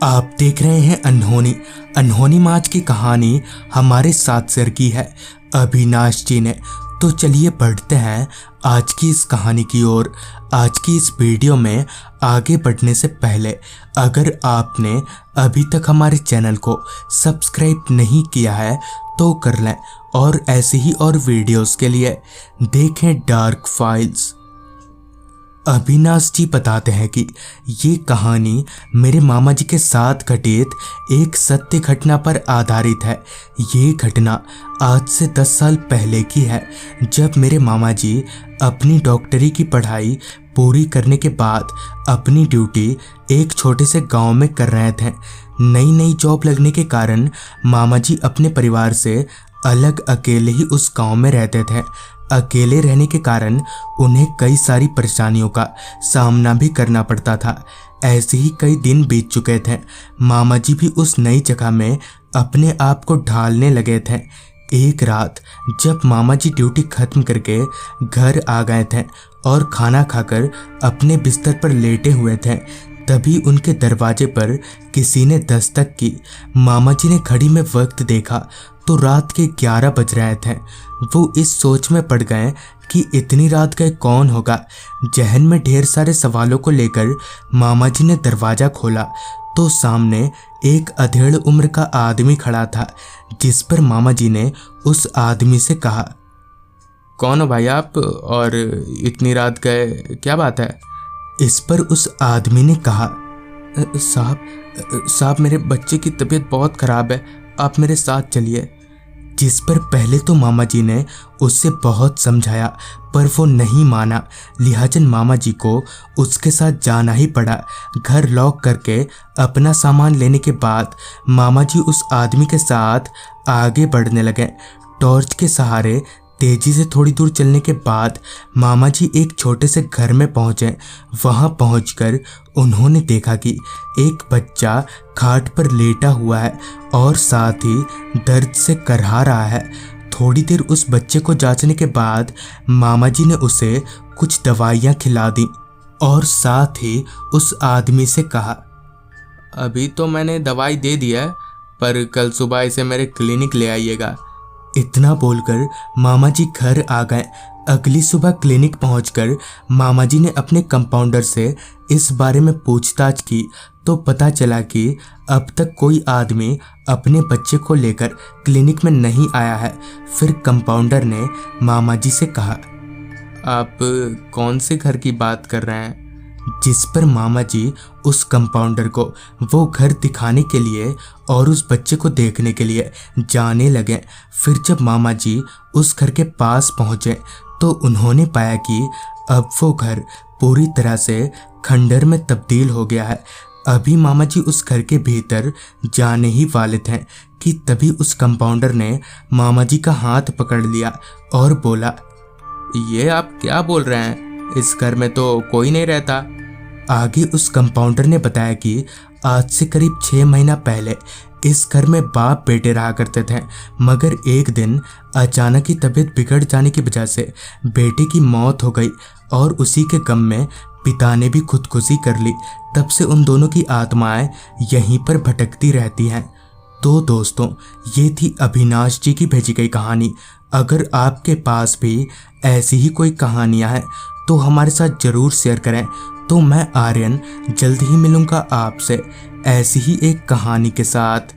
आप देख रहे हैं अनहोनी अनहोनी माच की कहानी हमारे साथ शेयर की है अविनाश जी ने। तो चलिए बढ़ते हैं आज की इस कहानी की ओर। आज की इस वीडियो में आगे बढ़ने से पहले अगर आपने अभी तक हमारे चैनल को सब्सक्राइब नहीं किया है तो कर लें और ऐसे ही और वीडियोस के लिए देखें डार्क फाइल्स। अविनाश जी बताते हैं कि ये कहानी मेरे मामा जी के साथ घटित एक सत्य घटना पर आधारित है। ये घटना आज से 10 साल पहले की है, जब मेरे मामा जी अपनी डॉक्टरी की पढ़ाई पूरी करने के बाद अपनी ड्यूटी एक छोटे से गांव में कर रहे थे। नई नई जॉब लगने के कारण मामा जी अपने परिवार से अलग अकेले ही उस गांव में रहते थे। अकेले रहने के कारण उन्हें कई सारी परेशानियों का सामना भी करना पड़ता था। ऐसे ही कई दिन बीत चुके थे। मामा जी भी उस नई जगह में अपने आप को ढालने लगे थे। एक रात जब मामा जी ड्यूटी खत्म करके घर आ गए थे और खाना खाकर अपने बिस्तर पर लेटे हुए थे, तभी उनके दरवाजे पर किसी ने दस्तक की। मामा जी ने घड़ी में वक्त देखा तो रात के 11 बज रहे थे। वो इस सोच में पड़ गए कि इतनी रात गए कौन होगा। जहन में ढेर सारे सवालों को लेकर मामा जी ने दरवाज़ा खोला तो सामने एक अधेड़ उम्र का आदमी खड़ा था, जिस पर मामा जी ने उस आदमी से कहा, कौन हो भाई आप, और इतनी रात गए, क्या बात है? इस पर उस आदमी ने कहा, साहब मेरे बच्चे की तबीयत बहुत ख़राब है, आप मेरे साथ चलिए। जिस पर पहले तो मामा जी ने उससे बहुत समझाया पर वो नहीं माना। लिहाजन मामा जी को उसके साथ जाना ही पड़ा। घर लॉक करके अपना सामान लेने के बाद मामा जी उस आदमी के साथ आगे बढ़ने लगे। टॉर्च के सहारे तेजी से थोड़ी दूर चलने के बाद मामा जी एक छोटे से घर में पहुंचे। वहां पहुंचकर उन्होंने देखा कि एक बच्चा खाट पर लेटा हुआ है और साथ ही दर्द से करहा रहा है। थोड़ी देर उस बच्चे को जांचने के बाद मामा जी ने उसे कुछ दवाइयां खिला दी और साथ ही उस आदमी से कहा, अभी तो मैंने दवाई दे दी है, पर कल सुबह इसे मेरे क्लिनिक ले आइएगा। इतना बोलकर मामा जी घर आ गए। अगली सुबह क्लिनिक पहुंचकर मामा जी ने अपने कंपाउंडर से इस बारे में पूछताछ की तो पता चला कि अब तक कोई आदमी अपने बच्चे को लेकर क्लिनिक में नहीं आया है। फिर कंपाउंडर ने मामा जी से कहा, आप कौन से घर की बात कर रहे हैं? जिस पर मामा जी उस कंपाउंडर को वो घर दिखाने के लिए और उस बच्चे को देखने के लिए जाने लगे। फिर जब मामा जी उस घर के पास पहुंचे तो उन्होंने पाया कि अब वो घर पूरी तरह से खंडर में तब्दील हो गया है। अभी मामा जी उस घर के भीतर जाने ही वाले थे कि तभी उस कंपाउंडर ने मामा जी का हाथ पकड़ लिया और बोला, ये आप क्या बोल रहे हैं? इस घर में तो कोई नहीं रहता। आगे उस कंपाउंडर ने बताया कि आज से करीब 6 महीना पहले इस घर में बाप बेटे रहा करते थे, मगर एक दिन अचानक ही तबीयत बिगड़ जाने की वजह से बेटे की मौत हो गई और उसी के गम में पिता ने भी खुदकुशी कर ली। तब से उन दोनों की आत्माएं यहीं पर भटकती रहती हैं। तो दोस्तों, ये थी अविनाश जी की भेजी गई कहानी। अगर आपके पास भी ऐसी ही कोई कहानियां हैं तो हमारे साथ ज़रूर शेयर करें। तो मैं आर्यन जल्द ही मिलूंगा आपसे ऐसी ही एक कहानी के साथ।